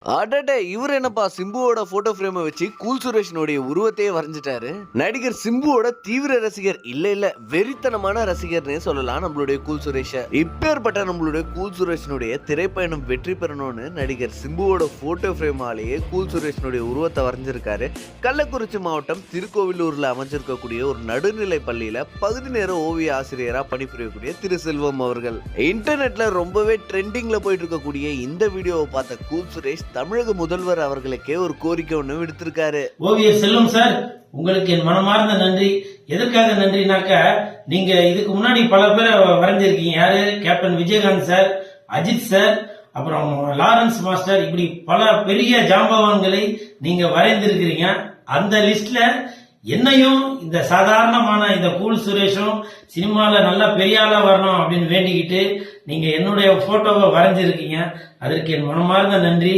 அடடே இவர் என்னப்பா சிம்புவோட போட்டோ ஃப்ரேமை வச்சு கூல் சுரேஷனுடைய உருவத்தையே வரைஞ்சிட்டாரு. நடிகர் சிம்புவோட தீவிர ரசிகர் இல்ல வெறித்தனமான ரசிகர்னே சொல்லலாம் நம்மளுடைய கூல் சுரேஷ. இப்பேற்பட்ட நம்மளுடைய கூல் சுரேஷனுடைய திரைப்பயணம் வெற்றி பெறணும்னு நடிகர் சிம்புவோட போட்டோ ஃப்ரேமாலேயே கூல் சுரேஷனுடைய உருவத்தை வரைஞ்சிருக்காரு. கள்ளக்குறிச்சி மாவட்டம் திருக்கோவிலூர்ல அமைஞ்சிருக்கக்கூடிய ஒரு நடுநிலை பள்ளியில பகுதி நேர ஓவிய ஆசிரியரா பணிபுரியக்கூடிய திரு செல்வம் அவர்கள். இன்டர்நெட்ல ரொம்பவே ட்ரெண்டிங்ல போயிட்டு இருக்கக்கூடிய இந்த வீடியோவை பார்த்த கூல் சுரேஷ் தமிழக முதல்வர் அவர்களுக்கே ஒரு கோரிக்கை ஒண்ணு விடுத்திருக்காரு. ஓவியர் செல்வம் சார், உங்களுக்கு என் மனமார்ந்த நன்றி. எதற்காக நன்றினாக்க, நீங்க இதுக்கு முன்னாடி பல பேரை வரைஞ்சிருக்கீங்க. யாரு? Captain Vijayakanth sir, Ajith sir, அப்புறம் லாரன்ஸ் மாஸ்டர், இப்படி பல பெரிய ஜாம்பவான்களை நீங்க வரைந்திருக்கிறீங்க. அந்த லிஸ்ட்ல என்னையும் இந்த சாதாரணமான இந்த கூல் சுரேஷும் சினிமால நல்லா பெரிய ஆளா வரணும் அப்படின்னு வேண்டிக்கிட்டு நீங்க என்னுடைய போட்டோவை வரைஞ்சிருக்கீங்க. அதற்கு என் மனமார்ந்த நன்றி.